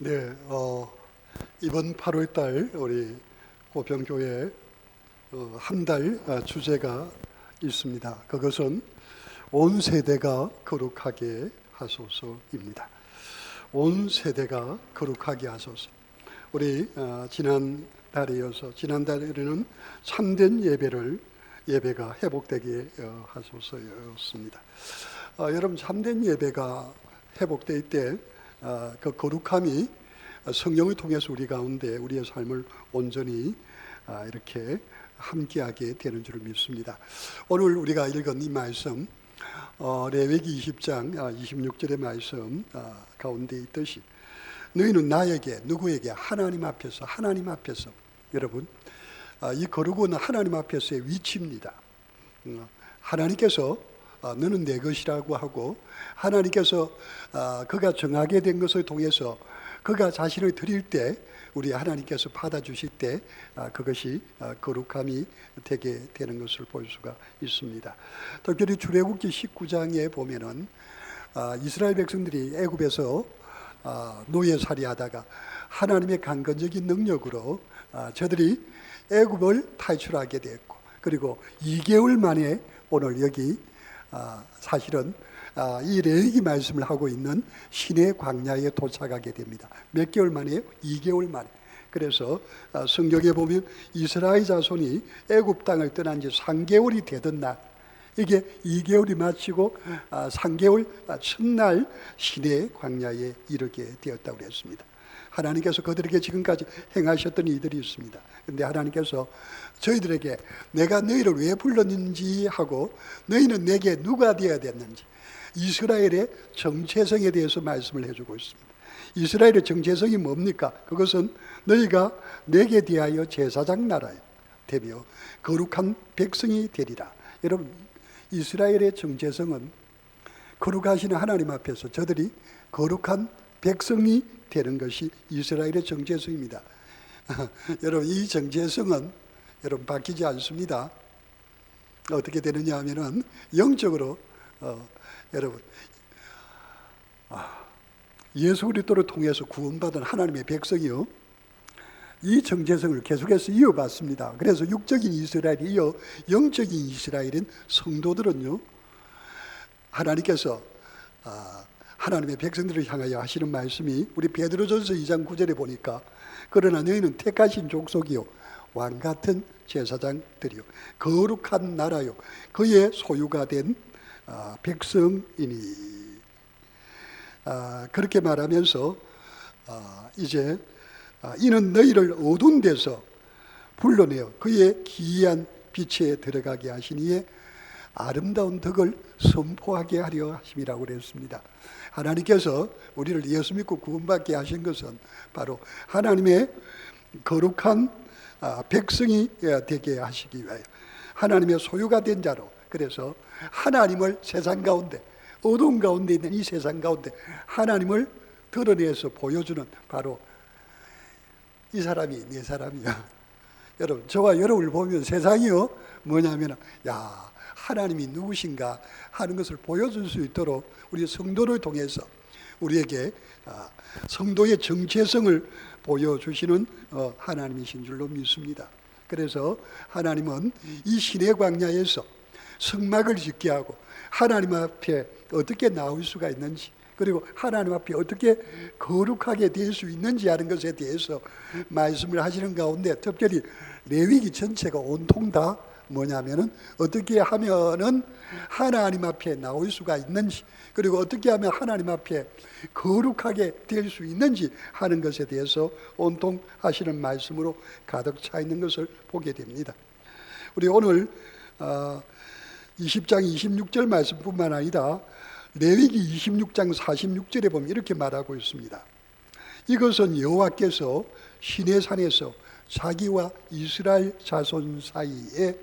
네, 이번 8월 달 우리 고평교회 한 달 주제가 있습니다. 그것은 온 세대가 거룩하게 하소서입니다. 온 세대가 거룩하게 하소서. 우리 지난 달에는 참된 예배가 회복되게 하소서였습니다. 여러분, 참된 예배가 회복될 때 그 거룩함이 성령을 통해서 우리 가운데 우리의 삶을 온전히 이렇게 함께하게 되는 줄을 믿습니다. 오늘 우리가 읽은 이 말씀, 레위기 20장 26절의 말씀 가운데 있듯이 너희는 누구에게 하나님 앞에서 여러분, 이 거룩은 하나님 앞에서의 위치입니다. 하나님께서 너는 내 것이라고 하고, 하나님께서 그가 정하게 된 것을 통해서 그가 자신을 드릴 때 우리 하나님께서 받아주실 때 그것이 거룩함이 되게 되는 것을 볼 수가 있습니다. 특별히 출애굽기 19장에 보면은 이스라엘 백성들이 애굽에서 노예살이 하다가 하나님의 강건적인 능력으로 저들이 애굽을 탈출하게 됐고, 그리고 2개월 만에 오늘 여기 사실은 이 레위기 말씀을 하고 있는 시내 광야에 도착하게 됩니다. 몇 개월 만에요? 2개월 만에. 그래서 성경에 보면 이스라엘 자손이 애굽 땅을 떠난 지 3개월이 되던 날, 이게 2개월이 마치고 3개월 첫날 시내 광야에 이르게 되었다고 그랬습니다. 하나님께서 그들에게 지금까지 행하셨던 이들이 있습니다. 그런데 하나님께서 저희들에게 내가 너희를 왜 불렀는지 하고 너희는 내게 누가 되어야 됐는지 이스라엘의 정체성에 대해서 말씀을 해주고 있습니다. 이스라엘의 정체성이 뭡니까? 그것은 너희가 내게 대하여 제사장 나라요 되며 거룩한 백성이 되리라. 여러분, 이스라엘의 정체성은 거룩하시는 하나님 앞에서 저들이 거룩한 백성이 되는 것이 이스라엘의 정체성입니다. 여러분, 이 정체성은 여러분 바뀌지 않습니다. 어떻게 되느냐 하면은 영적으로 여러분 예수 그리스도를 통해서 구원받은 하나님의 백성이요, 이 정체성을 계속해서 이어받습니다. 그래서 육적인 이스라엘이 이어 영적인 이스라엘인 성도들은요, 하나님께서 하나님의 백성들을 향하여 하시는 말씀이 우리 베드로전서 2장 9절에 보니까 그러나 너희는 택하신 족속이요 왕같은 제사장들이요 거룩한 나라요 그의 소유가 된 백성이니, 그렇게 말하면서 이제 이는 너희를 어두운 데서 불러내어 그의 기이한 빛에 들어가게 하시니에 아름다운 덕을 선포하게 하려 하심이라고 그랬습니다. 하나님께서 우리를 예수 믿고 구원받게 하신 것은 바로 하나님의 거룩한 백성이 되게 하시기 위하여 하나님의 소유가 된 자로, 그래서 하나님을 세상 가운데, 어두운 가운데 있는 이 세상 가운데 하나님을 드러내서 보여주는 바로 이 사람이 내 사람이야. 여러분, 저와 여러분을 보면 세상이요 뭐냐면 하나님이 누구신가 하는 것을 보여줄 수 있도록 우리 성도를 통해서 우리에게 성도의 정체성을 보여주시는 하나님이신 줄로 믿습니다. 그래서 하나님은 이 시내 광야에서 성막을 짓게 하고 하나님 앞에 어떻게 나올 수가 있는지, 그리고 하나님 앞에 어떻게 거룩하게 될 수 있는지 하는 것에 대해서 말씀을 하시는 가운데, 특별히 레위기 전체가 온통 다 뭐냐면은 어떻게 하면은 하나님 앞에 나올 수가 있는지, 그리고 어떻게 하면 하나님 앞에 거룩하게 될 수 있는지 하는 것에 대해서 온통 하시는 말씀으로 가득 차 있는 것을 보게 됩니다. 우리 오늘 20장 26절 말씀뿐만 아니라 레위기 26장 46절에 보면 이렇게 말하고 있습니다. 이것은 여호와께서 시내산에서 자기와 이스라엘 자손 사이에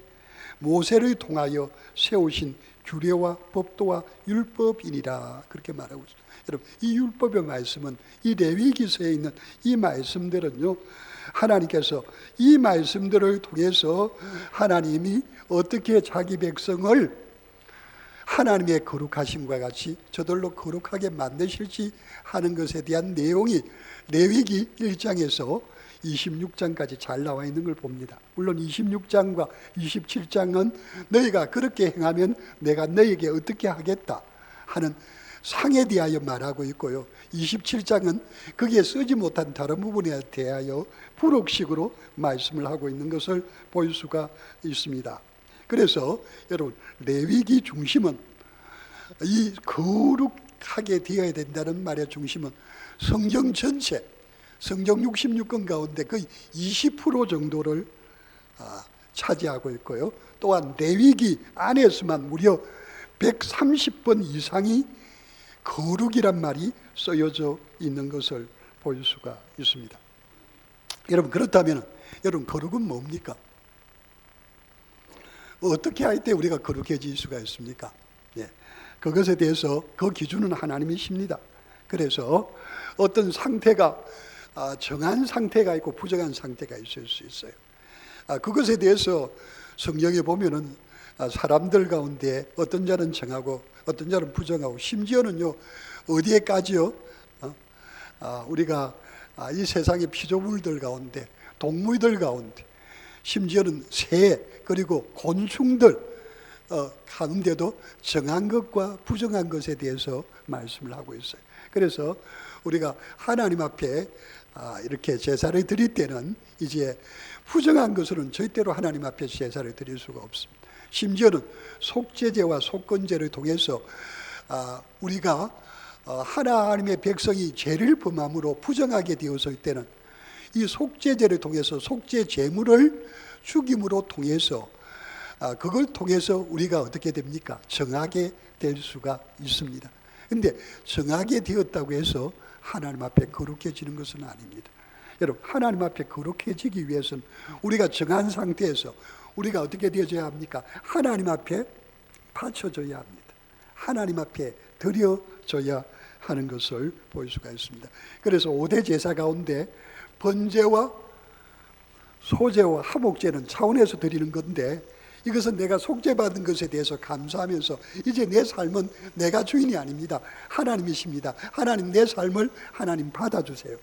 모세를 통하여 세우신 규례와 법도와 율법이니라, 그렇게 말하고 있습니다. 여러분, 이 율법의 말씀은, 이 레위기서에 있는 이 말씀들은요, 하나님께서 이 말씀들을 통해서 하나님이 어떻게 자기 백성을 하나님의 거룩하심과 같이 저들로 거룩하게 만드실지 하는 것에 대한 내용이 레위기 1장에서 26장까지 잘 나와 있는 걸 봅니다. 물론 26장과 27장은 너희가 그렇게 행하면 내가 너희에게 어떻게 하겠다 하는 상에 대하여 말하고 있고요. 27장은 거기에 쓰지 못한 다른 부분에 대하여 부록식으로 말씀을 하고 있는 것을 볼 수가 있습니다. 그래서 여러분, 레위기 중심은, 이 거룩하게 되어야 된다는 말의 중심은 성경 전체, 성경 66권 가운데 거의 20% 정도를 차지하고 있고요. 또한 레위기 안에서만 무려 130번 이상이 거룩이란 말이 쓰여져 있는 것을 볼 수가 있습니다. 여러분, 그렇다면 여러분, 거룩은 뭡니까? 어떻게 할 때 우리가 거룩해질 수가 있습니까? 예, 그것에 대해서 그 기준은 하나님이십니다. 그래서 어떤 상태가 정한 상태가 있고 부정한 상태가 있을 수 있어요. 그것에 대해서 성경에 보면은 사람들 가운데 어떤 자는 정하고 어떤 자는 부정하고, 심지어는요 어디에까지요? 우리가 이 세상의 피조물들 가운데, 동물들 가운데, 심지어는 새 그리고 곤충들 가운데도 정한 것과 부정한 것에 대해서 말씀을 하고 있어요. 그래서 우리가 하나님 앞에 이렇게 제사를 드릴 때는 이제 부정한 것으로는 절대로 하나님 앞에 제사를 드릴 수가 없습니다. 심지어는 속죄제와 속건제를 통해서 우리가 하나님의 백성이 죄를 범함으로 부정하게 되었을 때는 이 속죄제를 통해서 속죄 제물을 죽임으로 통해서 그걸 통해서 우리가 어떻게 됩니까? 정하게 될 수가 있습니다. 근데 정하게 되었다고 해서 하나님 앞에 거룩해지는 것은 아닙니다. 여러분, 하나님 앞에 거룩해지기 위해서는 우리가 정한 상태에서 우리가 어떻게 되어져야 합니까? 하나님 앞에 바쳐져야 합니다. 하나님 앞에 드려져야 하는 것을 볼 수가 있습니다. 그래서 5대 제사 가운데 번제와 소제와 화목제는 차원에서 드리는 건데, 이것은 내가 속죄받은 것에 대해서 감사하면서 이제 내 삶은 내가 주인이 아닙니다. 하나님이십니다. 하나님, 내 삶을 하나님 받아주세요.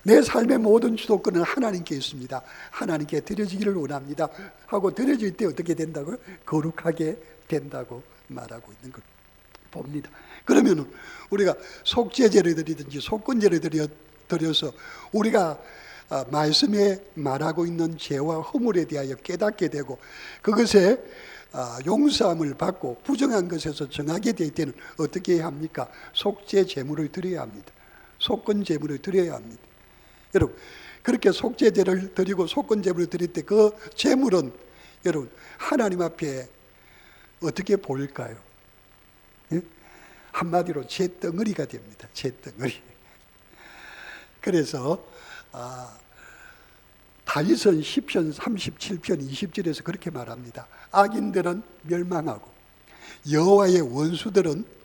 내 삶의 모든 주도권은 하나님께 있습니다. 하나님께 드려지기를 원합니다 하고 드려질 때 어떻게 된다고요? 거룩하게 된다고 말하고 있는 걸 봅니다. 그러면 우리가 속죄제를 드리든지 속건제를 드려서 우리가 말씀에 말하고 있는 죄와 허물에 대하여 깨닫게 되고 그것에 용서함을 받고 부정한 것에서 정하게 될 때는 어떻게 해야 합니까? 속죄 제물을 드려야 합니다. 속건 제물을 드려야 합니다. 여러분, 그렇게 속죄제를 드리고 속건 제물을 드릴 때 그 제물은 여러분 하나님 앞에 어떻게 보일까요? 예? 한마디로 잿덩어리가 됩니다. 잿덩어리. 그래서 다윗은 시편 37편 20절에서 그렇게 말합니다. 악인들은 멸망하고 여호와의 원수들은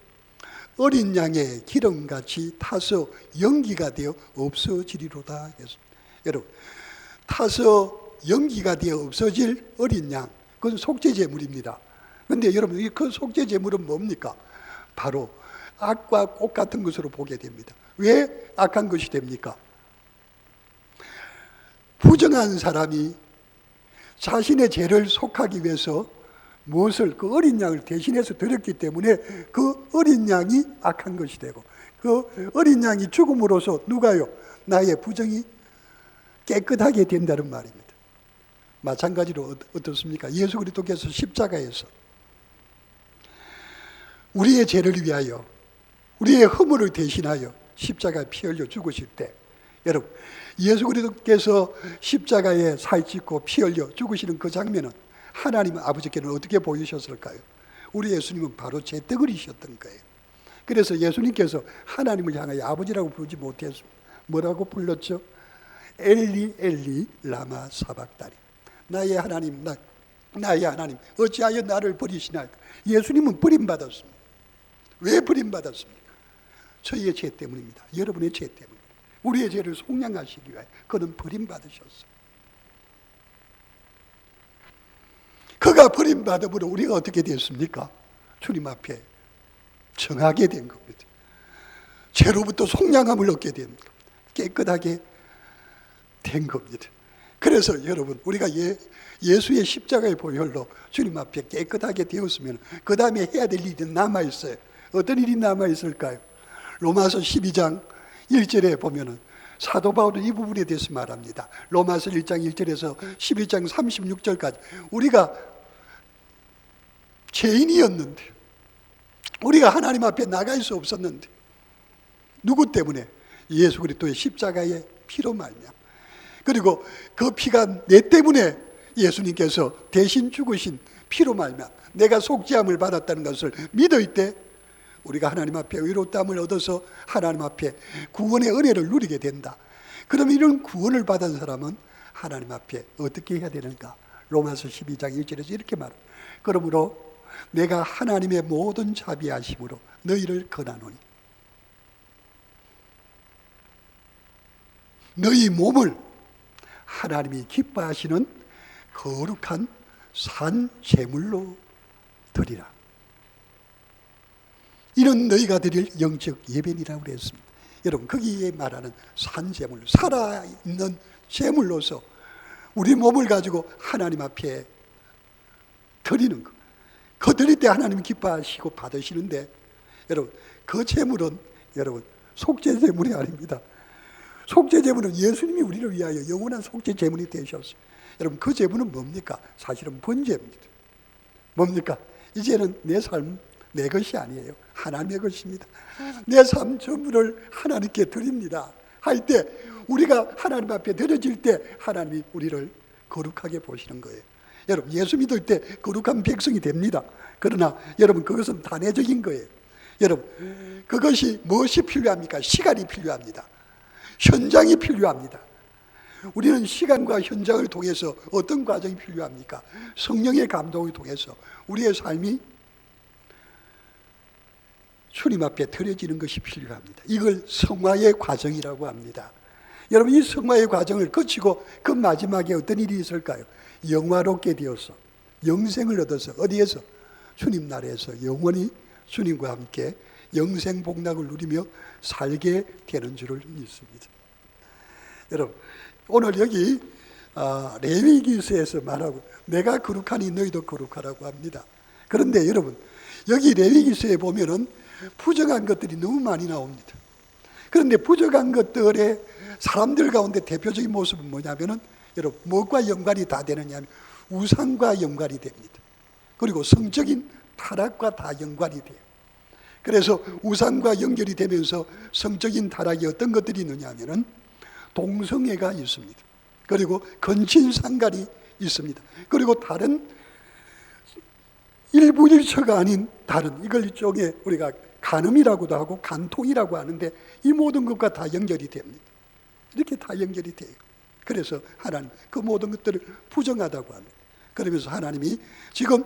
어린 양의 기름같이 타서 연기가 되어 없어지리로다. 여러분, 타서 연기가 되어 없어질 어린 양, 그건 속죄제물입니다. 그런데 여러분, 그 속죄제물은 뭡니까? 바로 악과 꽃 같은 것으로 보게 됩니다. 왜 악한 것이 됩니까? 부정한 사람이 자신의 죄를 속하기 위해서 무엇을, 그 어린 양을 대신해서 드렸기 때문에 그 어린 양이 악한 것이 되고, 그 어린 양이 죽음으로써 누가요? 나의 부정이 깨끗하게 된다는 말입니다. 마찬가지로 어떻습니까? 예수 그리스도께서 십자가에서 우리의 죄를 위하여 우리의 허물을 대신하여 십자가에 피 흘려 죽으실 때, 여러분, 예수 그리스도께서 십자가에 살찌고 피 흘려 죽으시는 그 장면은 하나님 아버지께는 어떻게 보이셨을까요? 우리 예수님은 바로 잿덩어리셨던 거예요. 그래서 예수님께서 하나님을 향하여 아버지라고 부르지 못했습니다. 뭐라고 불렀죠? 엘리 엘리 라마 사박다니. 나의 하나님, 나의 하나님, 어찌하여 나를 버리시나이까? 예수님은 버림받았습니다. 왜 버림받았습니까? 저희의 죄 때문입니다. 여러분의 죄 때문입니다. 우리의 죄를 속량하시기 위하여 그는 버림받으셨어요. 그가 버림받음으로 우리가 어떻게 되었습니까? 주님 앞에 정하게 된 겁니다. 죄로부터 속량함을 얻게 된 겁니다. 깨끗하게 된 겁니다. 그래서 여러분, 우리가 예수의 십자가의 보혈로 주님 앞에 깨끗하게 되었으면 그 다음에 해야 될 일이 남아있어요. 어떤 일이 남아있을까요? 로마서 12장 1절에 보면은 사도 바울은 이 부분에 대해서 말합니다. 로마서 1장 1절에서 11장 36절까지 우리가 죄인이었는데, 우리가 하나님 앞에 나갈 수 없었는데, 누구 때문에? 예수 그리스도의 십자가의 피로 말미암아. 그리고 그 피가 내 때문에 예수님께서 대신 죽으신 피로 말미암아 내가 속죄함을 받았다는 것을 믿을 때 우리가 하나님 앞에 의롭다함을 얻어서 하나님 앞에 구원의 은혜를 누리게 된다. 그러면 이런 구원을 받은 사람은 하나님 앞에 어떻게 해야 되는가? 로마서 12장 1절에서 이렇게 말합니다. 그러므로 내가 하나님의 모든 자비하심으로 너희를 권하노니 너희 몸을 하나님이 기뻐하시는 거룩한 산 제물로 드리라. 이는 너희가 드릴 영적 예배니라고 그랬습니다. 여러분, 거기에 말하는 산 제물, 살아있는 제물로서 우리 몸을 가지고 하나님 앞에 드리는 것. 그 드릴 때 하나님이 기뻐하시고 받으시는데, 여러분, 그 제물은 여러분 속죄 제물이 아닙니다. 속죄 제물은 예수님이 우리를 위하여 영원한 속죄 제물이 되셨어요. 여러분, 그 제물은 뭡니까? 사실은 번제입니다. 뭡니까? 이제는 내 삶, 내 것이 아니에요. 하나님의 것입니다. 내 삶 전부를 하나님께 드립니다 할 때, 우리가 하나님 앞에 드려질 때 하나님이 우리를 거룩하게 보시는 거예요. 여러분, 예수 믿을 때 거룩한 백성이 됩니다. 그러나 여러분, 그것은 단회적인 거예요. 여러분, 그것이 무엇이 필요합니까? 시간이 필요합니다. 현장이 필요합니다. 우리는 시간과 현장을 통해서 어떤 과정이 필요합니까? 성령의 감동을 통해서 우리의 삶이 주님 앞에 드려지는 것이 필요합니다. 이걸 성화의 과정이라고 합니다. 여러분, 이 성화의 과정을 거치고 그 마지막에 어떤 일이 있을까요? 영화롭게 되어서 영생을 얻어서 어디에서? 주님 나라에서 영원히 주님과 함께 영생 복락을 누리며 살게 되는 줄을 믿습니다. 여러분, 오늘 여기 레위기서에서 말하고 내가 거룩하니 너희도 거룩하라고 합니다. 그런데 여러분, 여기 레위기서에 보면은 부정한 것들이 너무 많이 나옵니다. 그런데 부정한 것들의 사람들 가운데 대표적인 모습은 뭐냐면은, 여러분, 무엇과 연관이 다 되느냐 하면 우상과 연관이 됩니다. 그리고 성적인 타락과 다 연관이 돼요. 그래서 우상과 연결이 되면서 성적인 타락이 어떤 것들이 있느냐 하면은 동성애가 있습니다. 그리고 건친상간이 있습니다. 그리고 다른 일부 일처가 아닌 다른, 이걸 이쪽에 우리가 간음이라고도 하고 간통이라고 하는데, 이 모든 것과 다 연결이 됩니다. 이렇게 다 연결이 돼요. 그래서 하나님 그 모든 것들을 부정하다고 합니다. 그러면서 하나님이 지금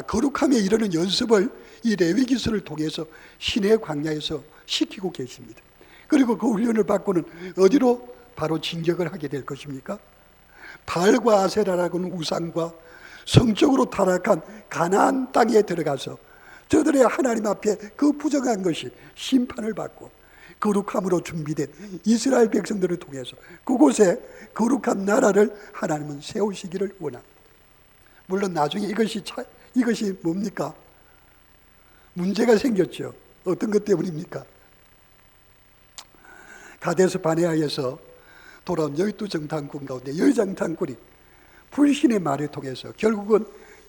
거룩함에 이르는 연습을 이 레위기서를 통해서 신의 광야에서 시키고 계십니다. 그리고 그 훈련을 받고는 어디로 바로 진격을 하게 될 것입니까? 바알과 아세라라고는 우상과 성적으로 타락한 가나안 땅에 들어가서 저들의 하나님 앞에 그 부정한 것이 심판을 받고 거룩함으로 준비된 이스라엘 백성들을 통해서 그곳에 거룩한 나라를 하나님은 세우시기를 원합니다. 물론 나중에 이것이 뭡니까? 문제가 생겼죠. 어떤 것 때문입니까? 가데스 바네아에서 돌아온 12정탐꾼 가운데 10정탐꾼이 불신의 말을 통해서 결국은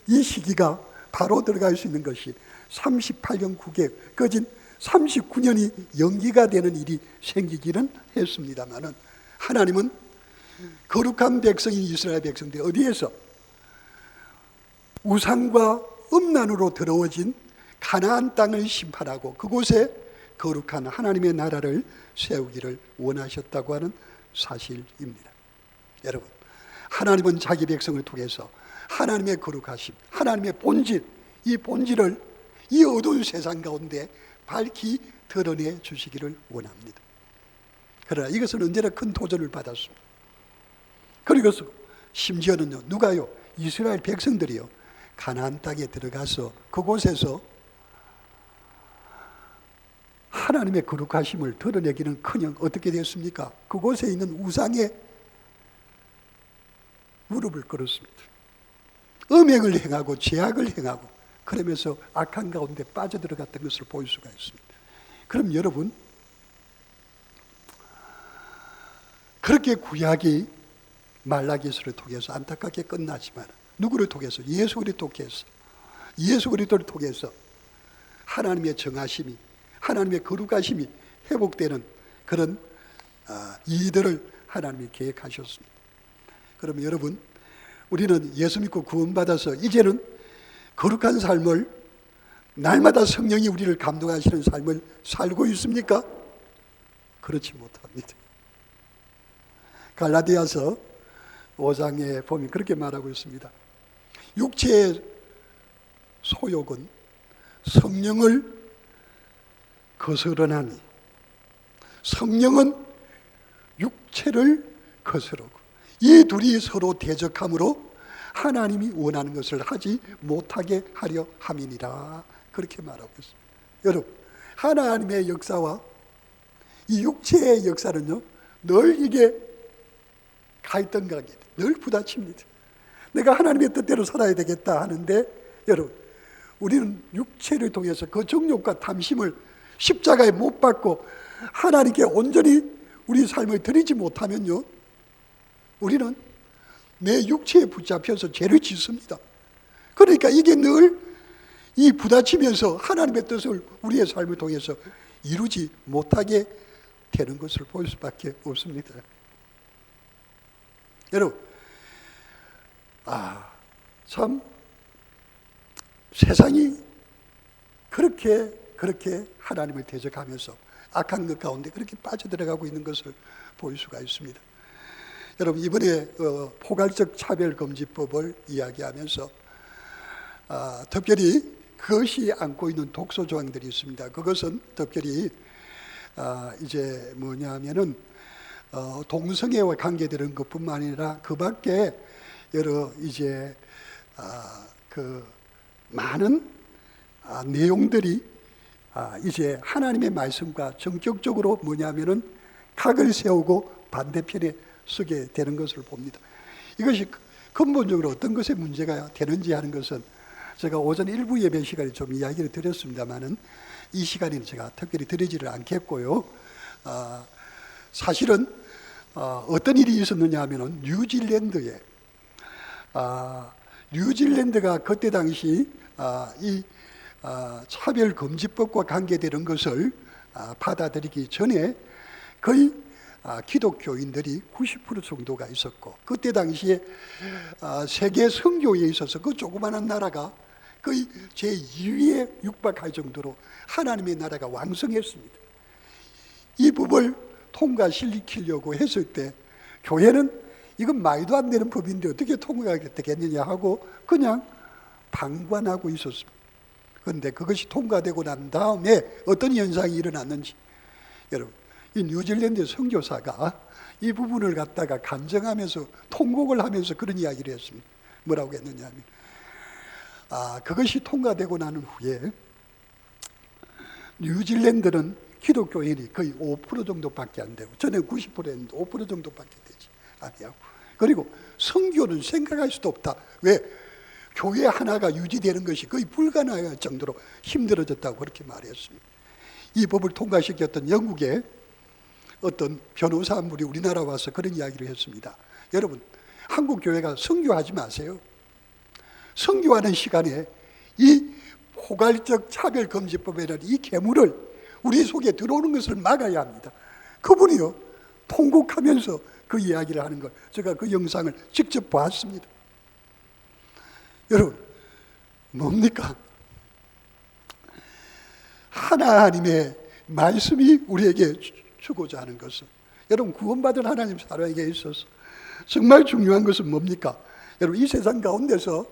이 시기가 바로 들어갈 수 있는 것이 38년 9개월, 거진 39년이 연기가 되는 일이 생기기는 했습니다마는, 하나님은 거룩한 백성인 이스라엘 백성들 어디에서? 우상과 음란으로 더러워진 가나안 땅을 심판하고 그곳에 거룩한 하나님의 나라를 세우기를 원하셨다고 하는 사실입니다. 여러분, 하나님은 자기 백성을 통해서 하나님의 거룩하심, 하나님의 본질, 이 본질을 이 어두운 세상 가운데 밝히 드러내 주시기를 원합니다. 그러나 이것은 언제나 큰 도전을 받았습니다. 그리고 심지어는요, 누가요? 이스라엘 백성들이요, 가나안 땅에 들어가서 그곳에서 하나님의 거룩하심을 드러내기는 커녕 어떻게 됐습니까? 그곳에 있는 우상에 무릎을 꿇었습니다. 음행을 행하고 죄악을 행하고 그러면서 악한 가운데 빠져들어갔던 것을 볼 수가 있습니다. 그럼 여러분, 그렇게 구약이 말라기서를 통해서 안타깝게 끝나지만 누구를 통해서? 예수 그리스도를 통해서 하나님의 정하심이, 하나님의 거룩하심이 회복되는 그런 일들을 하나님이 계획하셨습니다. 그러면 여러분, 우리는 예수 믿고 구원받아서 이제는 거룩한 삶을, 날마다 성령이 우리를 감동하시는 삶을 살고 있습니까? 그렇지 못합니다. 갈라디아서 5장에 보면 그렇게 말하고 있습니다. 육체의 소욕은 성령을 거스르나니 성령은 육체를 거스르고 이 둘이 서로 대적함으로 하나님이 원하는 것을 하지 못하게 하려 함이니라. 그렇게 말하고 있습니다. 여러분, 하나님의 역사와 이 육체의 역사는요, 늘 이게 갈등각이 늘 부딪힙니다. 내가 하나님의 뜻대로 살아야 되겠다 하는데, 여러분, 우리는 육체를 통해서 그 정욕과 탐심을 십자가에 못 박고 하나님께 온전히 우리 삶을 드리지 못하면요, 우리는 내 육체에 붙잡혀서 죄를 짓습니다. 그러니까 이게 늘 이 부딪히면서 하나님의 뜻을 우리의 삶을 통해서 이루지 못하게 되는 것을 볼 수밖에 없습니다. 여러분, 참 세상이 그렇게 하나님을 대적하면서 악한 것 가운데 그렇게 빠져들어가고 있는 것을 볼 수가 있습니다. 여러분, 이번에 포괄적 차별금지법을 이야기하면서 특별히 그것이 안고 있는 독소 조항들이 있습니다. 그것은 특별히 이제 뭐냐면은 동성애와 관계되는 것뿐만 아니라 그 밖에 여러 이제 그 많은 내용들이 이제 하나님의 말씀과 전격적으로 뭐냐면은 각을 세우고 반대편에 서게 되는 것을 봅니다. 이것이 근본적으로 어떤 것에 문제가 되는지 하는 것은 제가 오전 일부 예배 시간에 좀 이야기를 드렸습니다만은 이 시간에는 제가 특별히 드리지를 않겠고요. 사실은 어떤 일이 있었느냐 하면은 뉴질랜드가 그때 당시 이 차별금지법과 관계되는 것을 받아들이기 전에 거의 기독교인들이 90% 정도가 있었고, 그때 당시에 세계 선교에 있어서 그 조그마한 나라가 거의 제2위에 육박할 정도로 하나님의 나라가 왕성했습니다. 이 법을 통과시키려고 했을 때 교회는 이건 말도 안 되는 법인데 어떻게 통과가 되겠느냐 하고 그냥 방관하고 있었습니다. 그런데 그것이 통과되고 난 다음에 어떤 현상이 일어났는지, 여러분, 이 뉴질랜드 선교사가 이 부분을 갖다가 간증하면서 통곡을 하면서 그런 이야기를 했습니다. 뭐라고 했느냐 하면 그것이 통과되고 나는 후에 뉴질랜드는 기독교인이 거의 5% 정도밖에 안 되고, 전에 90%였는데 5% 정도밖에 되지 아니하고, 그리고 선교는 생각할 수도 없다. 왜? 교회 하나가 유지되는 것이 거의 불가능할 정도로 힘들어졌다고 그렇게 말했습니다. 이 법을 통과시켰던 영국의 어떤 변호사 한 분이 우리나라 와서 그런 이야기를 했습니다. 여러분, 한국 교회가 선교하지 마세요. 선교하는 시간에 이 포괄적 차별금지법이라는 이 괴물을 우리 속에 들어오는 것을 막아야 합니다. 그분이요, 통곡하면서 그 이야기를 하는 걸 제가 그 영상을 직접 봤습니다. 여러분, 뭡니까? 하나님의 말씀이 우리에게 주고자 하는 것은, 여러분, 구원받은 하나님 사람에게 있어서 정말 중요한 것은 뭡니까? 여러분, 이 세상 가운데서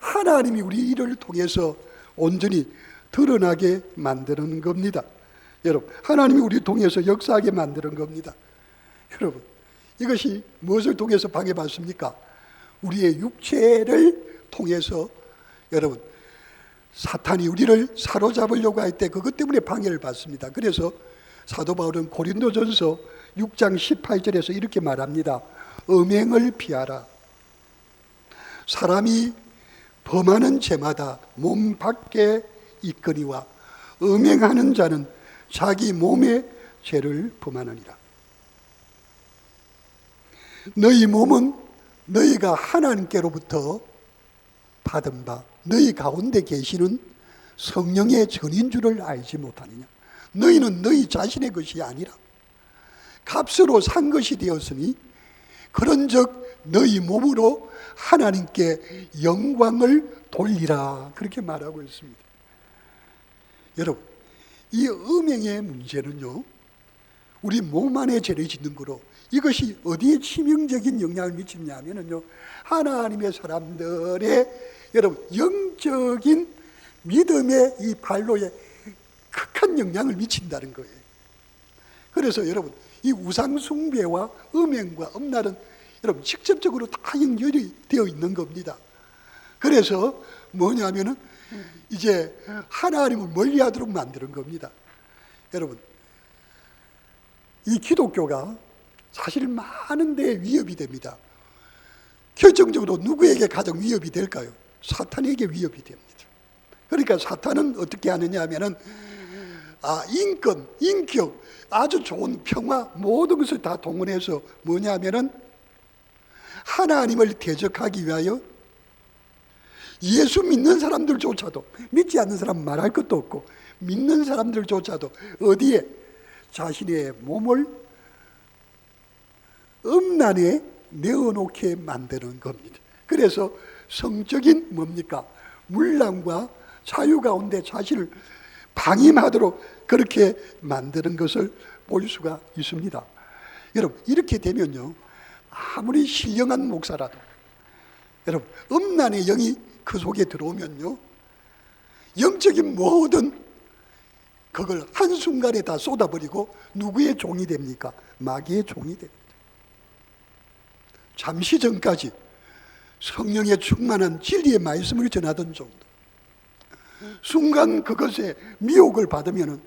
하나님이 우리 일을 통해서 온전히 드러나게 만드는 겁니다. 여러분, 하나님이 우리를 통해서 역사하게 만드는 겁니다. 여러분, 이것이 무엇을 통해서 방해받습니까? 우리의 육체를 통해서 여러분 사탄이 우리를 사로잡으려고 할 때 그것 때문에 방해를 받습니다. 그래서 사도 바울은 고린도전서 6장 18절에서 이렇게 말합니다. 음행을 피하라. 사람이 범하는 죄마다 몸 밖에 있거니와 음행하는 자는 자기 몸의 죄를 범하느니라. 너희 몸은 너희가 하나님께로부터 받은 바 너희 가운데 계시는 성령의 전인 줄을 알지 못하느냐. 너희는 너희 자신의 것이 아니라 값으로 산 것이 되었으니 그런즉 너희 몸으로 하나님께 영광을 돌리라. 그렇게 말하고 있습니다. 여러분, 이 음행의 문제는요, 우리 몸 안에 죄를 짓는 거로 이것이 어디에 치명적인 영향을 미치냐 하면요, 하나님의 사람들의 여러분 영적인 믿음의 이 발로에 극한 영향을 미친다는 거예요. 그래서 여러분, 이 우상숭배와 음행과 음란은 여러분 직접적으로 다 연결이 되어 있는 겁니다. 그래서 뭐냐면은 이제 하나님을 멀리하도록 만드는 겁니다. 여러분, 이 기독교가 사실 많은 데 위협이 됩니다. 결정적으로 누구에게 가장 위협이 될까요? 사탄에게 위협이 됩니다. 그러니까 사탄은 어떻게 하느냐 하면은 인권, 인격, 아주 좋은 평화 모든 것을 다 동원해서 뭐냐 하면은 하나님을 대적하기 위하여 예수 믿는 사람들조차도, 믿지 않는 사람 말할 것도 없고 믿는 사람들조차도 어디에 자신의 몸을 음란에 내어놓게 만드는 겁니다. 그래서 성적인 뭡니까? 문란과 자유 가운데 자신을 방임하도록 그렇게 만드는 것을 볼 수가 있습니다. 여러분, 이렇게 되면요, 아무리 신령한 목사라도 여러분 음란의 영이 그 속에 들어오면요, 영적인 모든 그걸 한순간에 다 쏟아버리고 누구의 종이 됩니까? 마귀의 종이 됩니다. 잠시 전까지 성령에 충만한 진리의 말씀을 전하던 정도, 순간 그것에 미혹을 받으면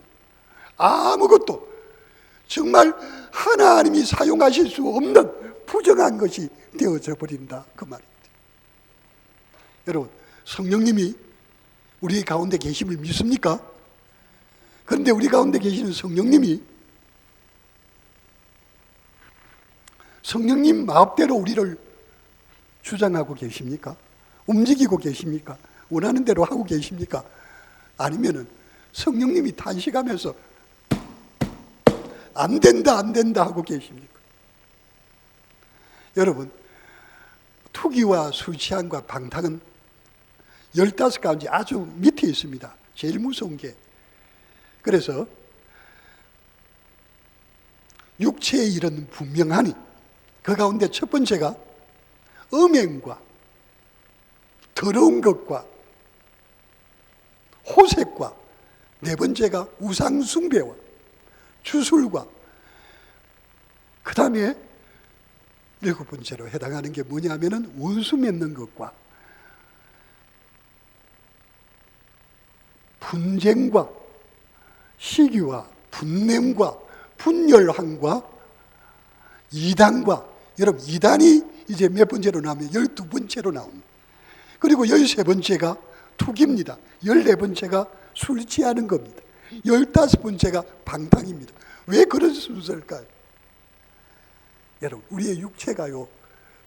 아무것도, 정말 하나님이 사용하실 수 없는 부정한 것이 되어져 버린다, 그 말입니다. 여러분, 성령님이 우리 가운데 계심을 믿습니까? 그런데 우리 가운데 계시는 성령님 마음대로 우리를 주장하고 계십니까? 움직이고 계십니까? 원하는 대로 하고 계십니까? 아니면은 성령님이 탄식하면서 안 된다 안 된다 하고 계십니까? 여러분, 투기와 술 취함과 방탕은 15가지 아주 밑에 있습니다. 제일 무서운 게. 그래서 육체의 일은 분명하니 그 가운데 첫 번째가 음행과 더러운 것과 호색과, 네 번째가 우상숭배와 주술과, 그 다음에 일곱 번째로 해당하는 게 뭐냐면은 원수 맺는 것과 분쟁과 시기와 분냄과 분열함과 이단과, 여러분 이단이 이제 몇 번째로 나오면 12번째로 나옵니다. 그리고 13번째가 투기입니다. 14번째가 술 취하는 겁니다. 15번째가 방탕입니다. 왜 그런 순서일까요? 여러분, 우리의 육체가요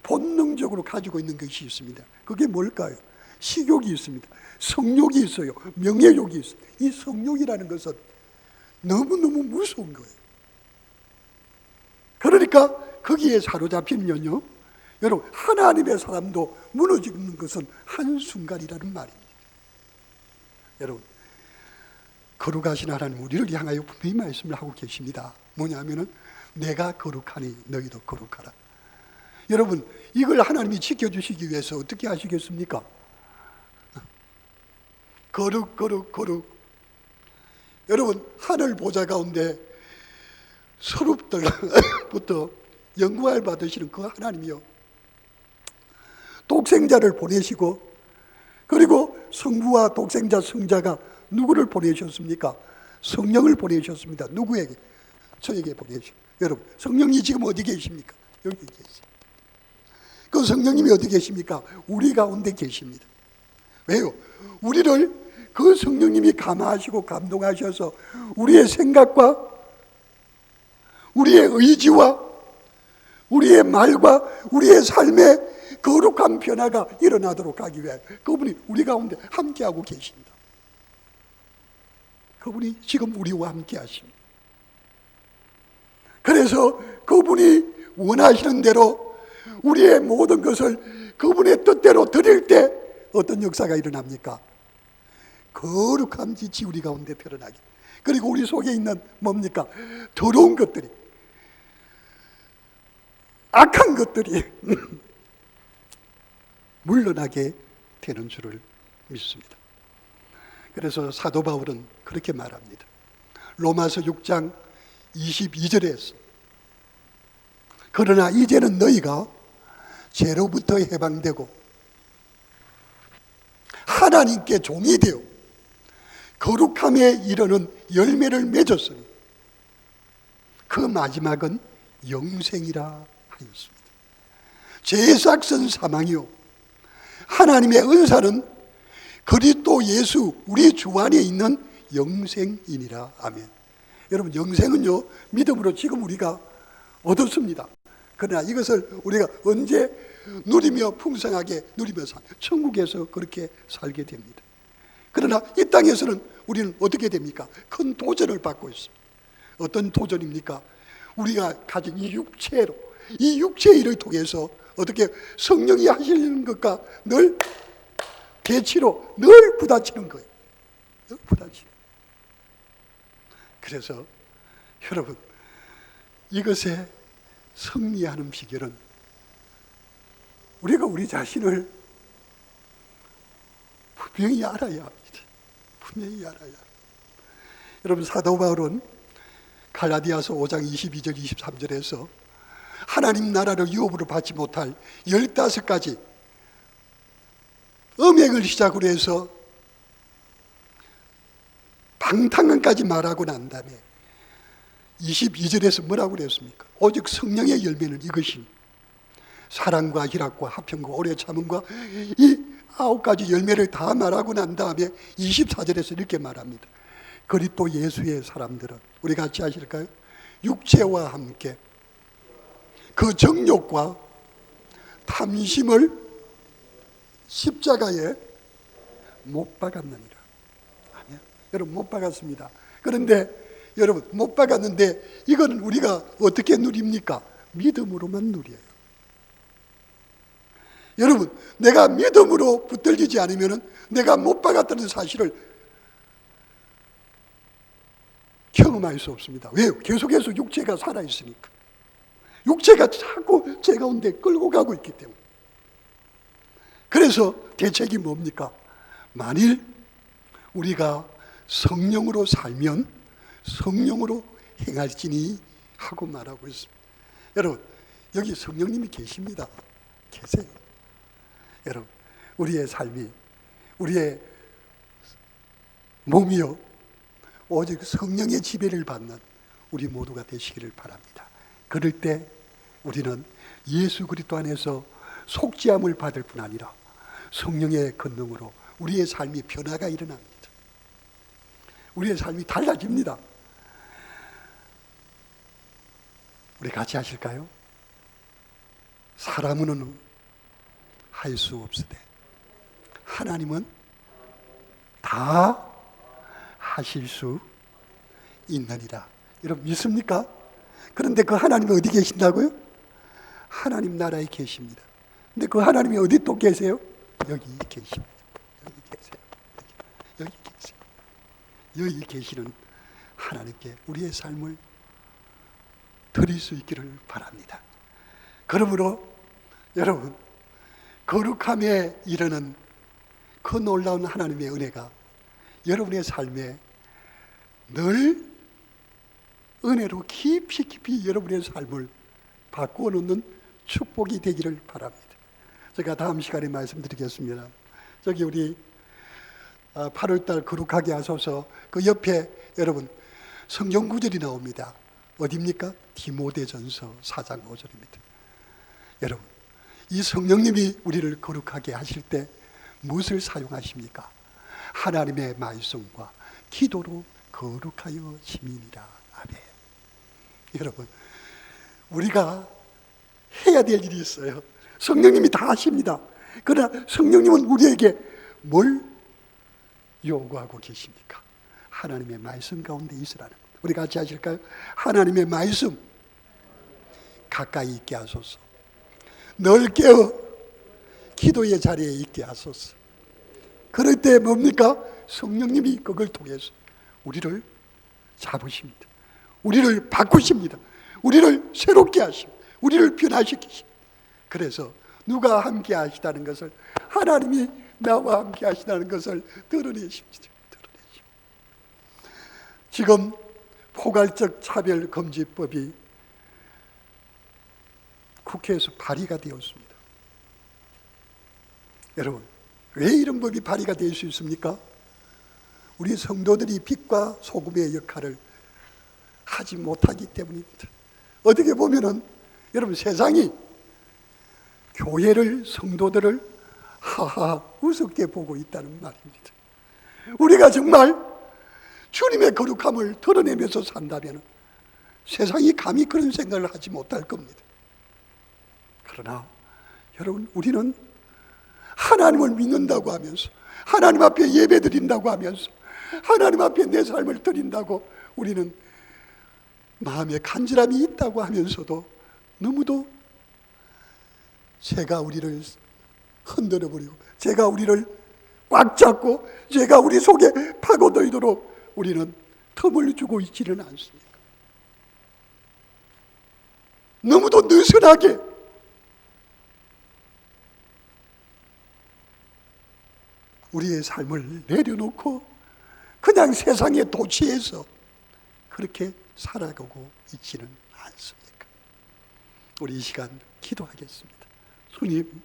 본능적으로 가지고 있는 것이 있습니다. 그게 뭘까요? 식욕이 있습니다. 성욕이 있어요. 명예욕이 있어요. 이 성욕이라는 것은 너무너무 무서운 거예요. 그러니까 거기에 사로잡히면요, 여러분 하나님의 사람도 무너지는 것은 한순간이라는 말입니다. 여러분, 거룩하신 하나님 우리를 향하여 분명히 말씀을 하고 계십니다. 뭐냐면은 내가 거룩하니 너희도 거룩하라. 여러분, 이걸 하나님이 지켜주시기 위해서 어떻게 하시겠습니까? 거룩 거룩 거룩. 여러분, 하늘 보좌 가운데 서룹들부터 영광을 받으시는 그 하나님이요, 독생자를 보내시고 그리고 성부와 독생자 성자가 누구를 보내셨습니까? 성령을 보내셨습니다. 누구에게? 저에게 보내셨습니다. 여러분, 성령이 지금 어디 계십니까? 여기 계세요. 그 성령님이 어디 계십니까? 우리 가운데 계십니다. 왜요? 우리를 그 성령님이 감화하시고 감동하셔서 우리의 생각과 우리의 의지와 우리의 말과 우리의 삶에 거룩한 변화가 일어나도록 하기 위해 그분이 우리 가운데 함께하고 계십니다. 그분이 지금 우리와 함께 하십니다. 그래서 그분이 원하시는 대로 우리의 모든 것을 그분의 뜻대로 드릴 때 어떤 역사가 일어납니까? 거룩한 빛이 우리 가운데 드러나게. 그리고 우리 속에 있는 뭡니까? 더러운 것들이, 악한 것들이 물러나게 되는 줄을 믿습니다. 그래서 사도 바울은 그렇게 말합니다. 로마서 6장 22절에서 그러나 이제는 너희가 죄로부터 해방되고 하나님께 종이 되어 거룩함에 이르는 열매를 맺었으니 그 마지막은 영생이라 하였습니다. 죄의 싹은 사망이요 하나님의 은사는 그리스도 예수 우리 주 안에 있는 영생이니라. 아멘. 여러분, 영생은요 믿음으로 지금 우리가 얻었습니다. 그러나 이것을 우리가 언제 누리며 풍성하게 누리며 천국에서 그렇게 살게 됩니다. 그러나 이 땅에서는 우리는 어떻게 됩니까? 큰 도전을 받고 있습니다. 어떤 도전입니까? 우리가 가진 이 육체로, 이 육체의 일을 통해서 어떻게 성령이 하시는 것과 늘 대치로 늘 부딪히는 거예요. 늘 부딪히는. 그래서 여러분, 이것에 승리하는 비결은 우리가 우리 자신을 분명히 알아야 합니다. 분명히 알아야 합니다. 여러분, 사도 바울은 갈라디아서 5장 22절 23절에서 하나님 나라를 유업으로 받지 못할 15가지 음행을 시작으로 해서 방탕한까지 말하고 난 다음에 22절에서 뭐라고 그랬습니까? 오직 성령의 열매는 이것이니 사랑과 희락과 화평과 오래 참음과 이 9가지 열매를 다 말하고 난 다음에 24절에서 이렇게 말합니다. 그리스도 예수의 사람들은, 우리 같이 하실까요? 육체와 함께 그 정욕과 탐심을 십자가에 못 박았느니라. 아멘. 여러분, 못 박았습니다. 그런데 여러분, 못 박았는데 이건 우리가 어떻게 누립니까? 믿음으로만 누려요. 여러분, 내가 믿음으로 붙들리지 않으면 내가 못 박았다는 사실을 경험할 수 없습니다. 왜요? 계속해서 육체가 살아있으니까. 육체가 자꾸 제 가운데 끌고 가고 있기 때문에. 그래서 대책이 뭡니까? 만일 우리가 성령으로 살면 성령으로 행할지니 하고 말하고 있습니다. 여러분, 여기 성령님이 계십니다. 계세요. 여러분, 우리의 삶이, 우리의 몸이요 오직 성령의 지배를 받는 우리 모두가 되시기를 바랍니다. 그럴 때 우리는 예수 그리스도 안에서 속죄함을 받을 뿐 아니라 성령의 권능으로 우리의 삶이 변화가 일어납니다. 우리의 삶이 달라집니다. 우리 같이 하실까요? 사람은 할 수 없으되 하나님은 다 하실 수 있느니라. 여러분, 믿습니까? 그런데 그 하나님이 어디 계신다고요? 하나님 나라에 계십니다. 근데 그 하나님이 어디 또 계세요? 여기 계십니다. 여기 계세요. 여기 계세요. 여기 계시는 하나님께 우리의 삶을 드릴 수 있기를 바랍니다. 그러므로 여러분, 거룩함에 이르는 그 놀라운 하나님의 은혜가 여러분의 삶에 늘 은혜로 깊이 깊이 여러분의 삶을 바꾸어 놓는 축복이 되기를 바랍니다. 제가 다음 시간에 말씀드리겠습니다. 저기 우리 8월달 거룩하게 하소서. 그 옆에 여러분 성경 구절이 나옵니다. 어디입니까? 디모데전서 4장 5절입니다. 여러분, 이 성령님이 우리를 거룩하게 하실 때 무엇을 사용하십니까? 하나님의 말씀과 기도로 거룩하여 지민이라. 아멘. 여러분, 우리가 해야 될 일이 있어요. 성령님이 다 하십니다. 그러나 성령님은 우리에게 뭘 요구하고 계십니까? 하나님의 말씀 가운데 있으라는 것. 우리 같이 하실까요? 하나님의 말씀 가까이 있게 하소서. 널 깨어 기도의 자리에 있게 하소서. 그럴 때 뭡니까? 성령님이 그걸 통해서 우리를 잡으십니다. 우리를 바꾸십니다. 우리를 새롭게 하십니다. 우리를 변화시키십니다. 그래서 누가 함께 하시다는 것을, 하나님이 나와 함께 하시다는 것을 드러내십니다. 지금 포괄적 차별금지법이 국회에서 발의가 되었습니다. 여러분, 왜 이런 법이 발의가 될 수 있습니까? 우리 성도들이 빛과 소금의 역할을 하지 못하기 때문입니다. 어떻게 보면은 여러분, 세상이 교회를, 성도들을 하하 우습게 보고 있다는 말입니다. 우리가 정말 주님의 거룩함을 드러내면서 산다면 세상이 감히 그런 생각을 하지 못할 겁니다. 그러나 여러분, 우리는 하나님을 믿는다고 하면서, 하나님 앞에 예배 드린다고 하면서, 하나님 앞에 내 삶을 드린다고 우리는 마음에 간절함이 있다고 하면서도 너무도 죄가 우리를 흔들어버리고, 죄가 우리를 꽉 잡고, 죄가 우리 속에 파고들도록 우리는 틈을 주고 있지는 않습니까? 너무도 느슨하게 우리의 삶을 내려놓고 그냥 세상에 도취해서 그렇게 살아가고 있지는 않습니까? 우리 이 시간 기도하겠습니다. 주님,